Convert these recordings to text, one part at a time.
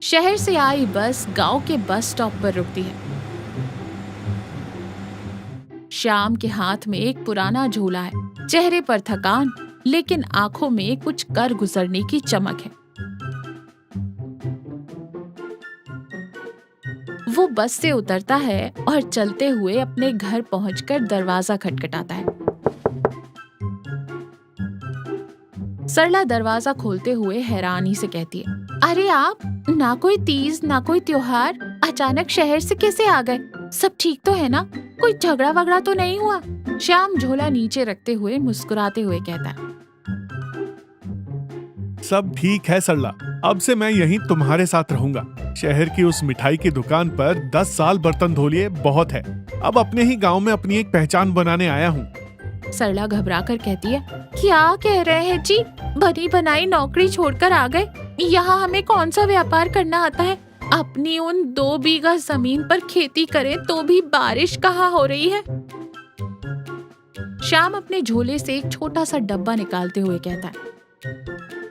शहर से आई बस गांव के बस स्टॉप पर रुकती है। श्याम के हाथ में एक पुराना झोला है, चेहरे पर थकान, लेकिन आंखों में कुछ कर गुजरने की चमक है। वो बस से उतरता है और चलते हुए अपने घर पहुंचकर दरवाजा खटखटाता है। सरला दरवाजा खोलते हुए हैरानी से कहती है, अरे आप, ना कोई तीज ना कोई त्योहार, अचानक शहर से कैसे आ गए? सब ठीक तो है ना? कोई झगड़ा वगड़ा तो नहीं हुआ? श्याम झोला नीचे रखते हुए मुस्कुराते हुए कहता है, सब ठीक है सरला, अब से मैं यहीं तुम्हारे साथ रहूंगा। शहर की उस मिठाई की दुकान पर 10 साल बर्तन धो लिए बहुत है। अब अपने ही गांव में अपनी एक पहचान बनाने आया हूँ। सरला घबराकर कहती है, क्या कह रहे हैं जी? बनी बनाई नौकरी छोड़कर आ गए? यहाँ हमें कौन सा व्यापार करना आता है? अपनी उन 2 बीघा जमीन पर खेती करें तो भी बारिश कहाँ हो रही है? श्याम अपने झोले से एक छोटा सा डब्बा निकालते हुए कहता है,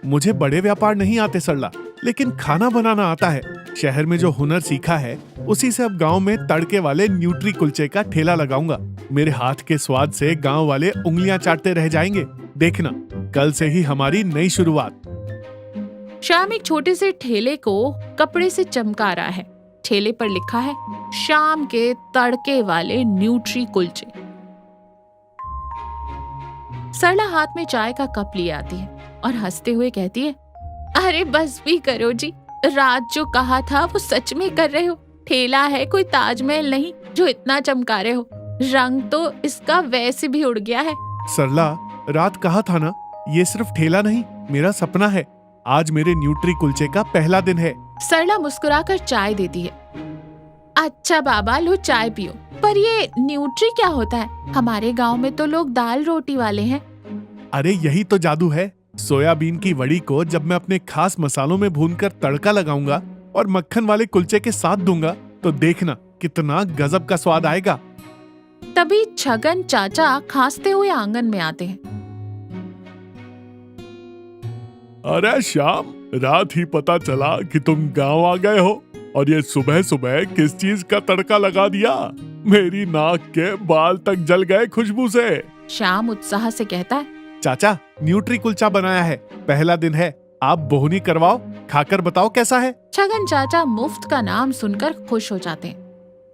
मुझे बड़े व्यापार नहीं आते सरला, लेकिन खाना बनाना आता है। शहर में जो हुनर सीखा है उसी से अब गांव में तड़के वाले न्यूट्री कुलचे का ठेला लगाऊंगा। मेरे हाथ के स्वाद से गांव वाले उंगलियां चाटते रह जाएंगे। देखना, कल से ही हमारी नई शुरुआत। श्याम एक छोटे से ठेले को कपड़े से चमका रहा है। ठेले पर लिखा है, शाम के तड़के वाले न्यूट्री कुलचे। सरला हाथ में चाय का कप लिए आती है और हंसते हुए कहती है, अरे बस भी करो जी, रात जो कहा था वो सच में कर रहे हो। ठेला है, कोई ताजमहल नहीं जो इतना चमका रहे हो। रंग तो इसका वैसे भी उड़ गया है। सरला, रात कहा था ना, ये सिर्फ ठेला नहीं, मेरा सपना है। आज मेरे न्यूट्री कुलचे का पहला दिन है। सरला मुस्कुराकर चाय देती है। अच्छा बाबा, लो चाय पियो। पर ये न्यूट्री क्या होता है? हमारे गांव में तो लोग दाल रोटी वाले हैं। अरे यही तो जादू है। सोयाबीन की वड़ी को जब मैं अपने खास मसालों में भूनकर तड़का लगाऊंगा और मक्खन वाले कुलचे के साथ दूंगा तो देखना कितना गजब का स्वाद आएगा। तभी छगन चाचा खांसते हुए आंगन में आते हैं। अरे श्याम, रात ही पता चला कि तुम गांव आ गए हो और ये सुबह सुबह किस चीज का तड़का लगा दिया? मेरी नाक के बाल तक जल गए खुशबू से। श्याम उत्साह से कहता है, चाचा, न्यूट्री कुलचा बनाया है, पहला दिन है, आप बोहनी करवाओ, खाकर बताओ कैसा है। छगन चाचा मुफ्त का नाम सुनकर खुश हो जाते हैं।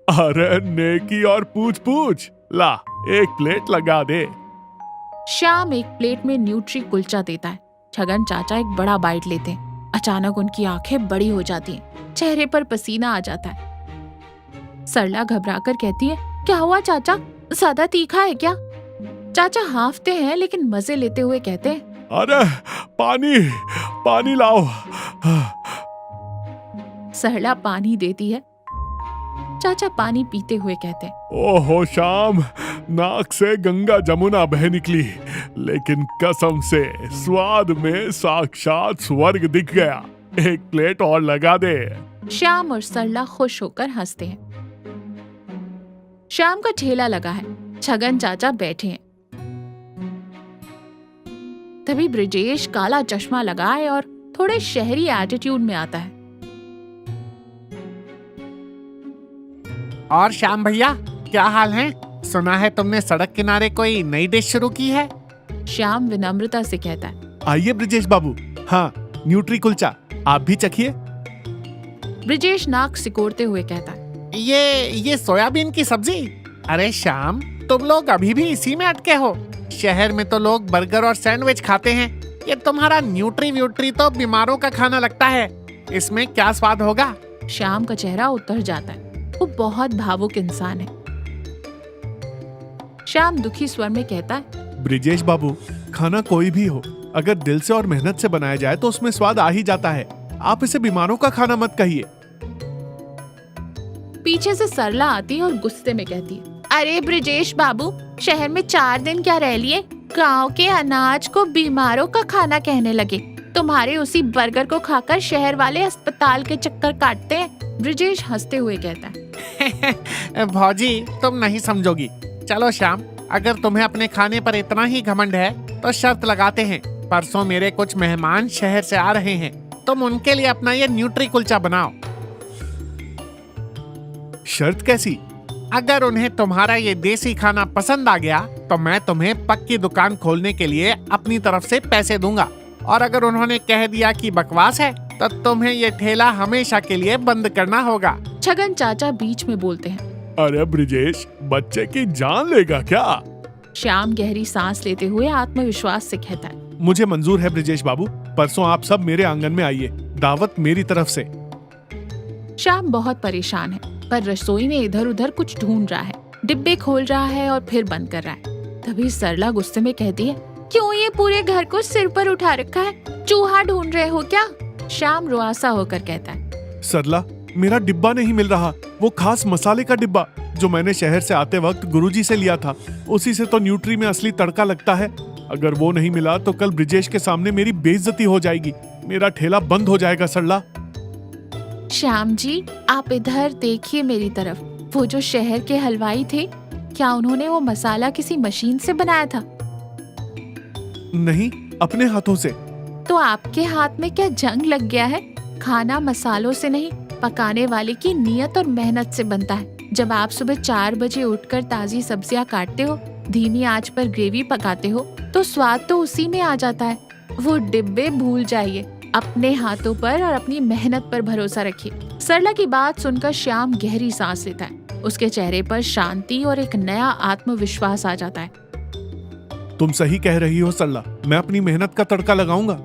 अरे नेकी और पूछ पूछ, ला एक प्लेट लगा दे। श्याम एक प्लेट में न्यूट्री कुलचा देता है। छगन चाचा एक बड़ा बाइट लेते हैं। अचानक उनकी आंखें बड़ी हो जाती हैं, चेहरे पर पसीना आ जाता है। सरला घबराकर कहती है, क्या हुआ चाचा, ज्यादा तीखा है क्या? चाचा हांफते हैं लेकिन मजे लेते हुए कहते हैं, अरे पानी पानी लाओ। सरला पानी देती है। चाचा पानी पीते हुए कहते हैं, ओहो श्याम, नाक से गंगा जमुना बह निकली, लेकिन कसम से स्वाद में साक्षात स्वर्ग दिख गया। एक प्लेट और लगा दे। श्याम और सरला खुश होकर हंसते हैं। श्याम का ठेला लगा है, छगन चाचा बैठे हैं। तभी ब्रिजेश काला चश्मा लगाए और थोड़े शहरी एटीट्यूड में आता है। और श्याम भैया, क्या हाल है? सुना है तुमने सड़क किनारे कोई नई डिश शुरू की है। श्याम विनम्रता से कहता है, आइए ब्रिजेश बाबू, हाँ, न्यूट्री कुलचा, आप भी चखिए। ब्रिजेश नाक सिकोड़ते हुए कहता है, ये सोयाबीन की सब्जी। अरे श्याम, तुम लोग अभी भी इसी में अटके हो। शहर में तो लोग बर्गर और सैंडविच खाते हैं, ये तुम्हारा न्यूट्री व्यूट्री तो बीमारों का खाना लगता है। इसमें क्या स्वाद होगा? श्याम का चेहरा उतर जाता है। वो बहुत भावुक इंसान है। श्याम दुखी स्वर में कहता है, ब्रिजेश बाबू, खाना कोई भी हो, अगर दिल से और मेहनत से बनाया जाए तो उसमें स्वाद आ ही जाता है। आप इसे बीमारों का खाना मत कहिए। पीछे से सरला आती है और गुस्से में कहती है, अरे ब्रिजेश बाबू, शहर में 4 दिन क्या रह लिए? गांव के अनाज को बीमारों का खाना कहने लगे। तुम्हारे उसी बर्गर को खाकर शहर वाले अस्पताल के चक्कर काटते हैं। ब्रिजेश हंसते हुए कहता है, भौजी, तुम नहीं समझोगी। चलो श्याम, अगर तुम्हें अपने खाने पर इतना ही घमंड है तो शर्त लगाते हैं। परसों मेरे कुछ मेहमान शहर से आ रहे हैं, तुम उनके लिए अपना ये न्यूट्री कुलचा बनाओ। शर्त कैसी? अगर उन्हें तुम्हारा ये देसी खाना पसंद आ गया तो मैं तुम्हें पक्की दुकान खोलने के लिए अपनी तरफ से पैसे दूंगा, और अगर उन्होंने कह दिया कि बकवास है तो तुम्हें ये ठेला हमेशा के लिए बंद करना होगा। छगन चाचा बीच में बोलते हैं। अरे ब्रिजेश, बच्चे की जान लेगा क्या? श्याम गहरी सांस लेते हुए आत्मविश्वास से कहता है। मुझे मंजूर है ब्रिजेश बाबू, परसों आप सब मेरे आंगन में आइए, दावत मेरी तरफ से। श्याम बहुत परेशान है, पर रसोई में इधर उधर कुछ ढूंढ रहा है, डिब्बे खोल रहा है और फिर बंद कर रहा है। तभी सरला गुस्से में कहती है, क्यों ये पूरे घर को सिर पर उठा रखा है? चूहा ढूंढ रहे हो क्या? श्याम रुआसा होकर कहता है। सरला, मेरा डिब्बा नहीं मिल रहा, वो खास मसाले का डिब्बा जो मैंने शहर से आते वक्त गुरुजी से लिया था, उसी से तो न्यूट्री में असली तड़का लगता है। अगर वो नहीं मिला तो कल ब्रिजेश के सामने मेरी बेइज्जती हो जाएगी, मेरा ठेला बंद हो जाएगा। सरला। श्याम जी, आप इधर देखिए मेरी तरफ। वो जो शहर के हलवाई थे, क्या उन्होंने वो मसाला किसी मशीन से बनाया था? नहीं, अपने हाथों से। तो आपके हाथ में क्या जंग लग गया है? खाना मसालों से नहीं, पकाने वाले की नियत और मेहनत से बनता है। जब आप सुबह 4 बजे उठकर ताजी सब्जियां काटते हो, धीमी आंच पर ग्रेवी पकाते हो, तो स्वाद तो उसी में आ जाता है। वो डिब्बे भूल जाइए, अपने हाथों पर और अपनी मेहनत पर भरोसा रखिए। सरला की बात सुनकर श्याम गहरी सांस लेता है। उसके चेहरे पर शांति और एक नया आत्मविश्वास आ जाता है। तुम सही कह रही हो सरला, मैं अपनी मेहनत का तड़का लगाऊंगा।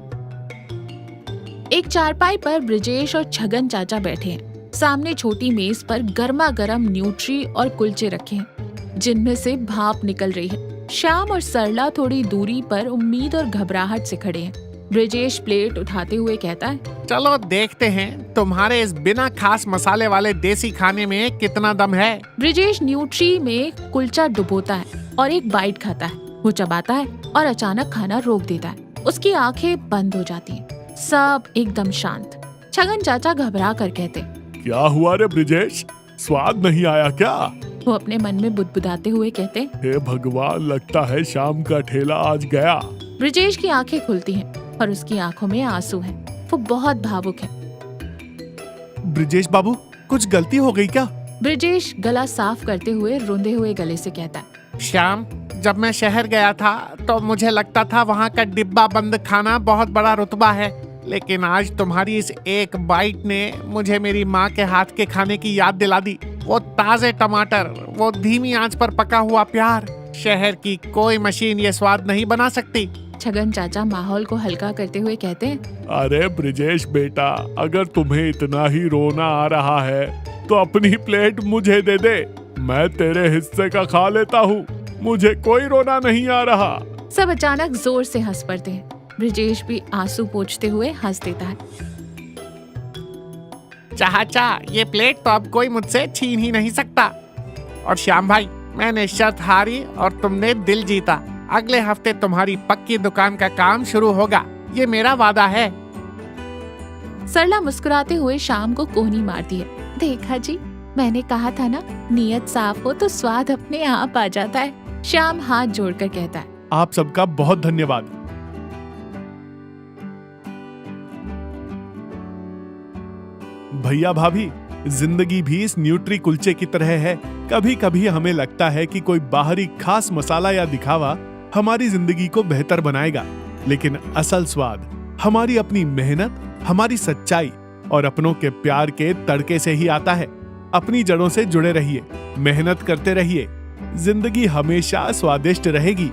एक चारपाई पर ब्रिजेश और छगन चाचा बैठे हैं। सामने छोटी मेज पर गर्मा गर्म न्यूट्री और कुलचे रखे हैं, जिनमें से भाप निकल रही है। श्याम और सरला थोड़ी दूरी पर उम्मीद और घबराहट से खड़े हैं। ब्रिजेश प्लेट उठाते हुए कहता है, चलो देखते हैं तुम्हारे इस बिना खास मसाले वाले देसी खाने में कितना दम है। ब्रिजेश न्यूट्री में कुलचा डुबोता है और एक बाइट खाता है। वो चबाता है और अचानक खाना रोक देता है। उसकी आंखें बंद हो जाती हैं। सब एकदम शांत। छगन चाचा घबरा कर कहते, क्या हुआ रे ब्रिजेश, स्वाद नहीं आया क्या? वो अपने मन में बुदबुदाते हुए कहते, हे भगवान, लगता है शाम का ठेला आज गया। ब्रिजेश की आंखें खुलती हैं और उसकी आंखों में आंसू हैं। वो बहुत भावुक है। ब्रिजेश बाबू, कुछ गलती हो गई क्या? ब्रिजेश गला साफ करते हुए रोंदे हुए गले से कहता है, श्याम, जब मैं शहर गया था तो मुझे लगता था वहाँ का डिब्बा बंद खाना बहुत बड़ा रुतबा है, लेकिन आज तुम्हारी इस एक बाइट ने मुझे मेरी माँ के हाथ के खाने की याद दिला दी। वो ताजे टमाटर, वो धीमी आंच पर पका हुआ प्यार, शहर की कोई मशीन ये स्वाद नहीं बना सकती। छगन चाचा माहौल को हल्का करते हुए कहते हैं, अरे ब्रिजेश बेटा, अगर तुम्हें इतना ही रोना आ रहा है तो अपनी प्लेट मुझे दे दे, मैं तेरे हिस्से का खा लेता हूँ, मुझे कोई रोना नहीं आ रहा। सब अचानक जोर से हंस पड़ते हैं। ब्रिजेश भी आंसू पोंछते हुए हंस देता है। चाचा, ये प्लेट तो अब कोई मुझसे छीन ही नहीं सकता। और श्याम भाई, मैंने शर्त हारी और तुमने दिल जीता। अगले हफ्ते तुम्हारी पक्की दुकान का काम शुरू होगा, ये मेरा वादा है। सरला मुस्कुराते हुए शाम को कोहनी मारती है। देखा जी, मैंने कहा था ना, नीयत साफ हो तो स्वाद अपने आप आ जाता है। श्याम हाथ जोड़कर कहता है, आप सबका बहुत धन्यवाद। भैया भाभी, जिंदगी भी इस न्यूट्री कुलचे की तरह है। कभी कभी हमें लगता है कि कोई बाहरी खास मसाला या दिखावा हमारी जिंदगी को बेहतर बनाएगा, लेकिन असल स्वाद हमारी अपनी मेहनत, हमारी सच्चाई और अपनों के प्यार के तड़के से ही आता है। अपनी जड़ों से जुड़े रहिए, मेहनत करते रहिए, जिंदगी हमेशा स्वादिष्ट रहेगी।